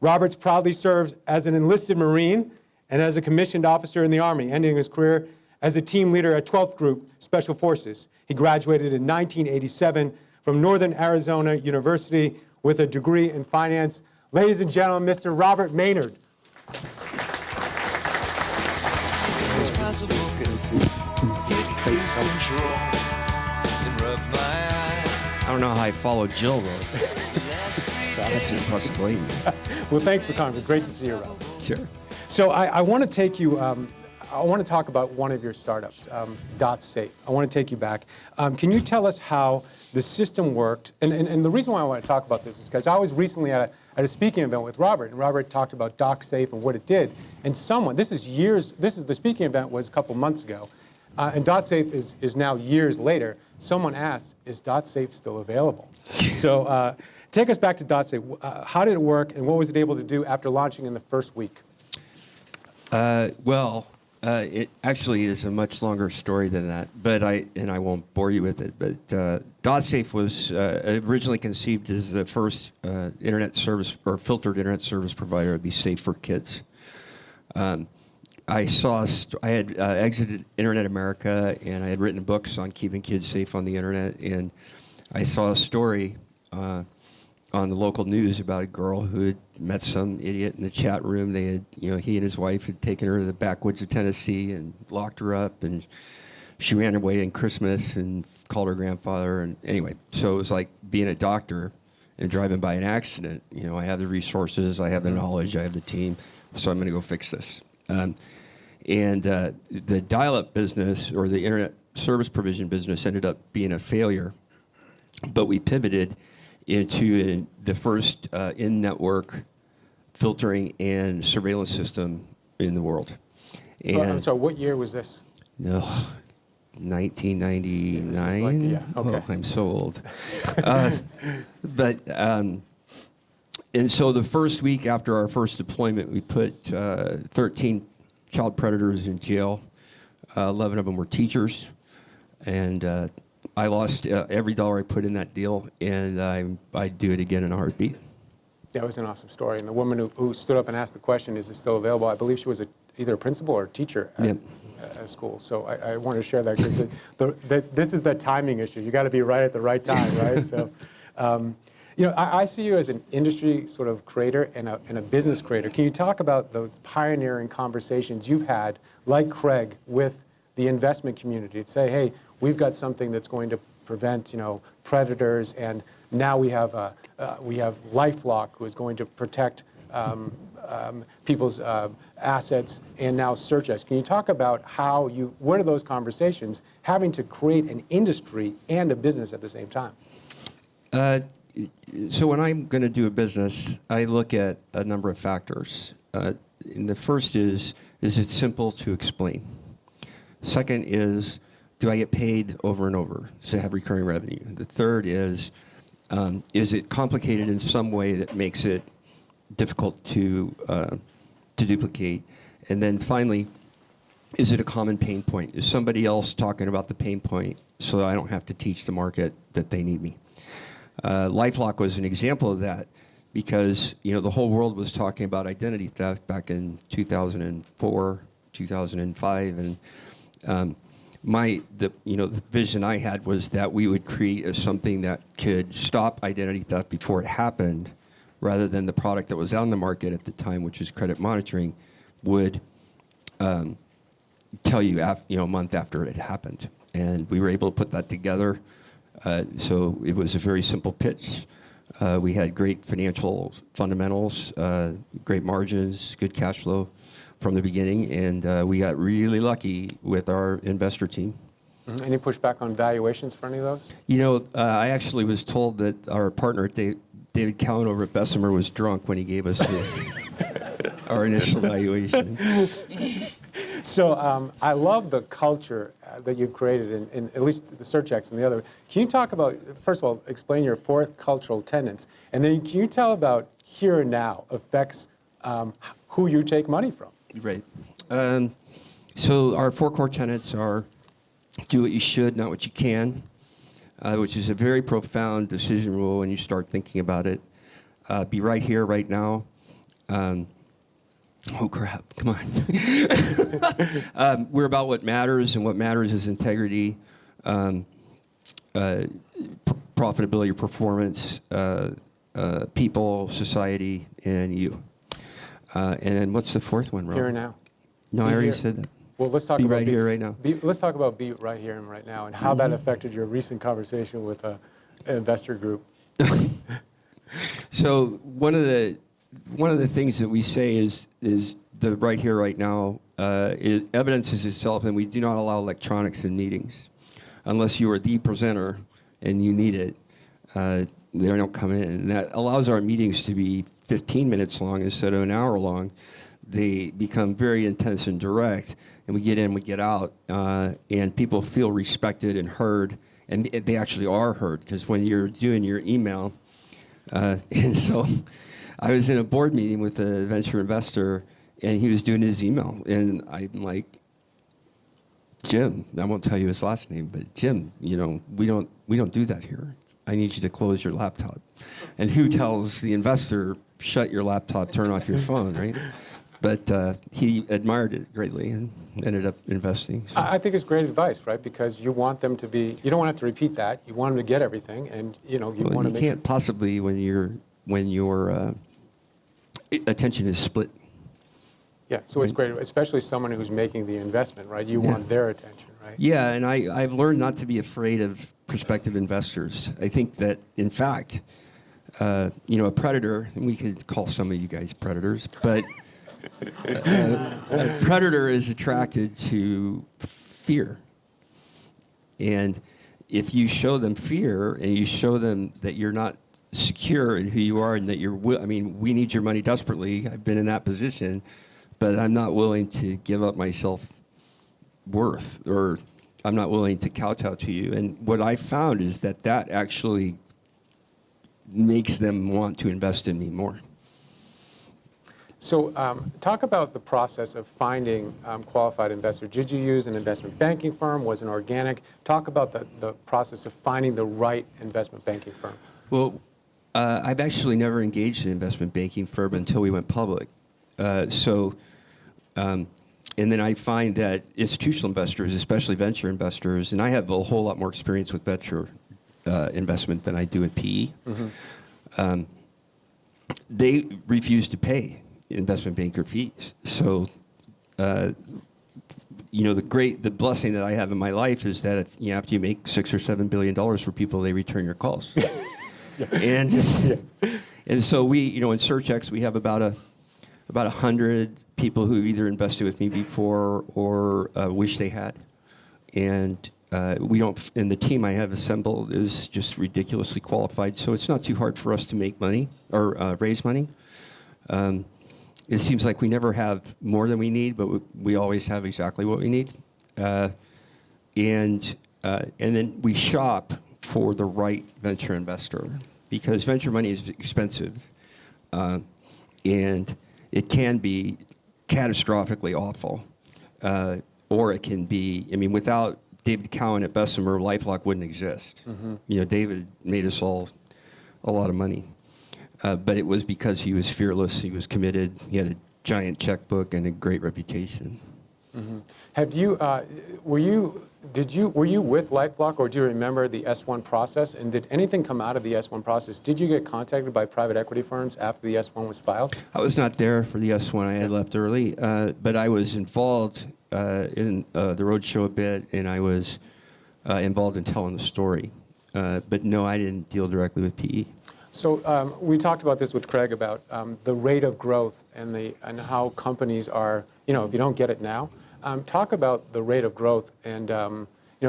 Roberts proudly served as an enlisted Marine and as a commissioned officer in the Army, ending his career as a team leader at 12th Group Special Forces. He graduated in 1987 from Northern Arizona University with a degree in finance. Ladies and gentlemen, Mr. Robert Maynard. I don't know how I followed Jill, though. That's an impressive lady. Well, thanks for coming. It's great to see you, Rob. Sure. So I want to take you, I want to talk about one of your startups, DotSafe. I want to take you back. Can you tell us how the system worked? And the reason why I want to talk about this is because I was recently at a speaking event with Robert, and Robert talked about DotSafe and what it did. And the speaking event was a couple months ago, and DotSafe is now years later. Someone asked, is DotSafe still available? So take us back to DotSafe. How did it work, and what was it able to do after launching in the first week? It actually is a much longer story than that, but I won't bore you with it. But DotSafe was originally conceived as the first internet service or filtered internet service provider to be safe for kids. I had exited Internet America, and I had written books on keeping kids safe on the internet, and I saw a story on the local news about a girl who had met some idiot in the chat room. They had, he and his wife had taken her to the backwoods of Tennessee and locked her up, and she ran away in Christmas and called her grandfather. And anyway, so it was like being a doctor and driving by an accident. I have the resources, I have the knowledge, I have the team, so I'm going to go fix this. The dial-up business, or the internet service provision business, ended up being a failure, but we pivoted into the first in-network filtering and surveillance system in the world. And I'm sorry, what year was this? No, 1999. Yeah, okay. Oh, I'm so old. And so the first week after our first deployment, we put 13 child predators in jail. 11 of them were teachers, and I lost every dollar I put in that deal, and I'd do it again in a heartbeat. That was an awesome story. And the woman who stood up and asked the question, is it still available? I believe she was either a principal or a teacher at school. So I wanted to share that because this is the timing issue. You got to be right at the right time, right? So, I see you as an industry sort of creator and a business creator. Can you talk about those pioneering conversations you've had, like Craig, with the investment community to say, hey, we've got something that's going to prevent, predators, and now we have LifeLock, who is going to protect people's assets, and now SurchX. Can you talk about what are those conversations, having to create an industry and a business at the same time? So when I'm going to do a business, I look at a number of factors. And the first is it simple to explain? Second is, do I get paid over and over? Does it have recurring revenue? The third is it complicated in some way that makes it difficult to duplicate? And then finally, is it a common pain point? Is somebody else talking about the pain point so that I don't have to teach the market that they need me? LifeLock was an example of that because the whole world was talking about identity theft back in 2004, 2005, and the vision I had was that we would create something that could stop identity theft before it happened, rather than the product that was on the market at the time, which is credit monitoring, would tell you a month after it had happened. And we were able to put that together. So it was a very simple pitch. We had great financial fundamentals, great margins, good cash flow from the beginning, and we got really lucky with our investor team. Mm-hmm. Any pushback on valuations for any of those? I actually was told that our partner, David Cowan over at Bessemer, was drunk when he gave us our initial valuation. So I love the culture that you've created in at least the SurchX and the other. Can you talk about, first of all, explain your 4 cultural tenets, and then can you tell about here and now affects who you take money from? Right. So our 4 core tenets are do what you should, not what you can, which is a very profound decision rule when you start thinking about it. Be right here, right now. Oh, crap, come on. We're about what matters, and what matters is integrity, profitability, performance, people, society, and you. And then what's the fourth one, Rob? Here and now. No, Be I already here. said that. Well, let's talk Be about right here, right now. Let's talk about be right here and right now, and how that affected your recent conversation with an investor group. So one of the things that we say is the right here, right now. Evidences itself, and we do not allow electronics in meetings, unless you are the presenter and you need it. They don't come in, and that allows our meetings to be 15 minutes long instead of an hour long. They become very intense and direct, and we get in, we get out, and people feel respected and heard, and they actually are heard, because when you're doing your email, and so I was in a board meeting with a venture investor, and he was doing his email, and I'm like, Jim, I won't tell you his last name, but Jim, we don't do that here. I need you to close your laptop. And who tells the investor, shut your laptop, turn off your phone, right? But he admired it greatly and ended up investing. So. I think it's great advice, right? Because you want them to be, you don't want to have to repeat that. You want them to get everything, and you want to make. You can't possibly when your attention is split. Yeah, so it's great, especially someone who's making the investment, right? You want their attention, right? Yeah, and I've learned not to be afraid of prospective investors. I think that, in fact, a predator, and we could call some of you guys predators, but a predator is attracted to fear. And if you show them fear and you show them that you're not secure in who you are and that we need your money desperately. I've been in that position. But I'm not willing to give up my self-worth, or I'm not willing to kowtow to you. And what I found is that actually makes them want to invest in me more. So talk about the process of finding qualified investors. Did you use an investment banking firm? Was it organic? Talk about the process of finding the right investment banking firm. Well, I've actually never engaged an investment banking firm until we went public. And then I find that institutional investors, especially venture investors, and I have a whole lot more experience with venture investment than I do with PE, they refuse to pay investment banker fees. So, the blessing that I have in my life is that after you make $6 or $7 billion for people, they return your calls. And so we, in SurchX, we have about 100 people who either invested with me before or wish they had, and and the team I have assembled is just ridiculously qualified. So it's not too hard for us to make money or raise money. It seems like we never have more than we need, but we always have exactly what we need, and then we shop for the right venture investor, because venture money is expensive, and it can be catastrophically awful, or it can be, without David Cowan at Bessemer, LifeLock wouldn't exist. Mm-hmm. David made us all a lot of money, but it was because he was fearless, he was committed, he had a giant checkbook and a great reputation. Mm-hmm. Have you, were you with LifeLock, or do you remember the S1 process? And did anything come out of the S1 process? Did you get contacted by private equity firms after the S1 was filed? I was not there for the S1. I had left early, but I was involved in the roadshow a bit, and I was involved in telling the story. But no, I didn't deal directly with PE. So we talked about this with Craig about the rate of growth and how companies are, if you don't get it now. Talk about the rate of growth, and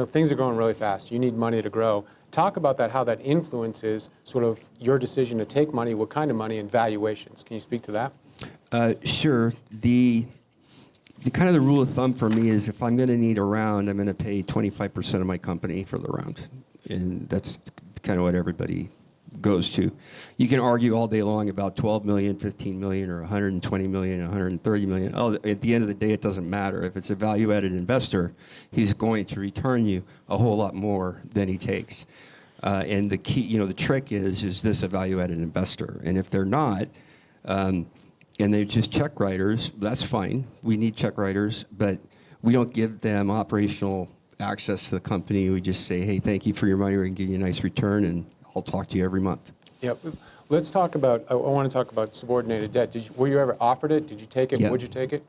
things are growing really fast. You need money to grow. Talk about that, how that influences sort of your decision to take money, what kind of money, and valuations. Can you speak to that? Sure. The kind of the rule of thumb for me is if I'm going to need a round, I'm going to pay 25% of my company for the round, and that's kind of what everybody goes to. You can argue all day long about 12 million, 15 million, or 120 million, 130 million. Oh, at the end of the day, it doesn't matter. If it's a value-added investor, he's going to return you a whole lot more than he takes. And the key, the trick is this a value-added investor? And if they're not, and they're just check writers. That's fine. We need check writers, but we don't give them operational access to the company. We just say, hey, thank you for your money. We're going to give you a nice return, and I'll talk to you every month. Yep. Let's talk about, I want to talk about subordinated debt. Were you ever offered it? Did you take it? Yeah. Would you take it?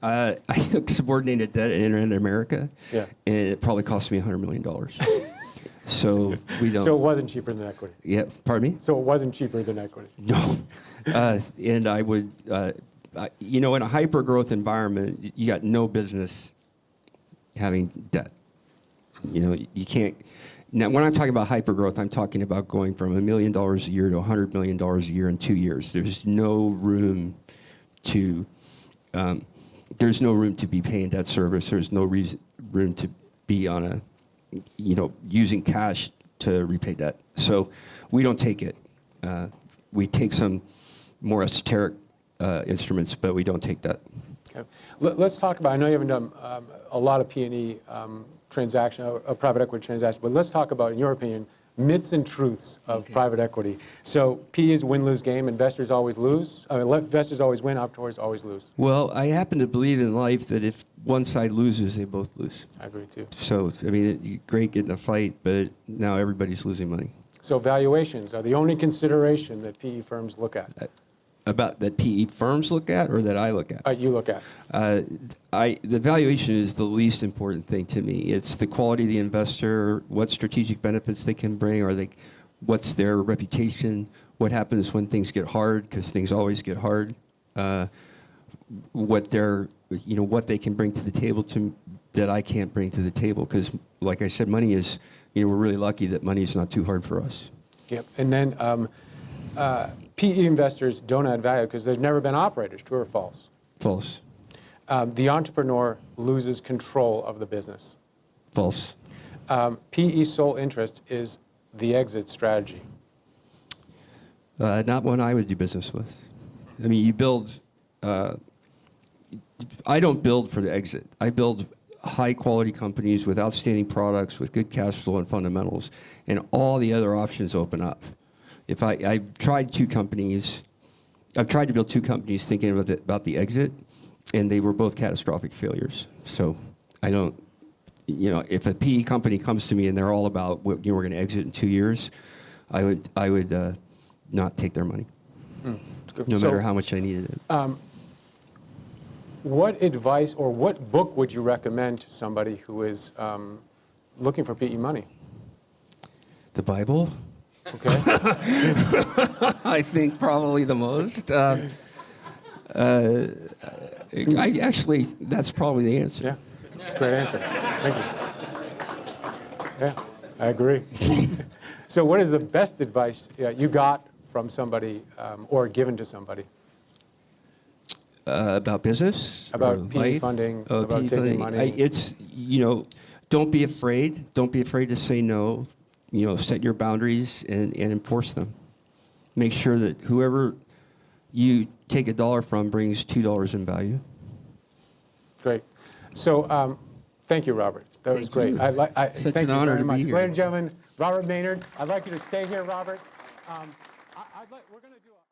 I took subordinated debt at Internet America, Yeah. and it probably cost me $100 million. So we don't. So it wasn't cheaper than equity? Yeah, pardon me? So it wasn't cheaper than equity? No. And I would, in a hyper-growth environment, you got no business having debt. You can't. Now, when I'm talking about hyper-growth, I'm talking about going from $1 million a year to $100 million a year in 2 years. There's no room to, be paying debt service. There's no room to be on a, using cash to repay debt. So we don't take it. We take some more esoteric instruments, but we don't take that. Okay. Let's talk about, I know you haven't done a lot of P&E transaction, private equity transaction, but let's talk about, in your opinion, myths and truths of private equity. So PE is a win-lose game. Investors always lose. Investors always win. Operators always lose. Well, I happen to believe in life that if one side loses, they both lose. I agree, too. So, great getting a fight, but now everybody's losing money. So valuations are the only consideration that PE firms look at. About that PE firms look at, or that I look at? You look at. The valuation is the least important thing to me. It's the quality of the investor, what strategic benefits they can bring, what's their reputation, what happens when things get hard, because things always get hard, what they can bring to the table that I can't bring to the table. Because, like I said, money is, we're really lucky that money is not too hard for us. Yep. And then PE investors don't add value because there's never been operators. True or false? False. The entrepreneur loses control of the business. False. PE sole interest is the exit strategy. Not one I would do business with. You build. I don't build for the exit. I build high-quality companies with outstanding products, with good cash flow and fundamentals, and all the other options open up. I've tried two companies. I've tried to build two companies thinking about the exit, and they were both catastrophic failures. So I don't, if a PE company comes to me and they're all about, we're going to exit in 2 years, I would not take their money, no matter how much I needed it. What advice or what book would you recommend to somebody who is looking for PE money? The Bible. Okay. I think probably the most. Actually, that's probably the answer. Yeah, that's a great answer. Thank you. Yeah, I agree. So what is the best advice you got from somebody or given to somebody? About business? About PE funding, about PE taking funding. money? Don't be afraid. Don't be afraid to say no. Set your boundaries and enforce them. Make sure that whoever you take $1 from brings $2 in value. Great. So thank you, Robert. That was great. Such thank an you honor very to much. be here. Ladies and gentlemen, Robert Maynard, I'd like you to stay here, Robert. We're going to do a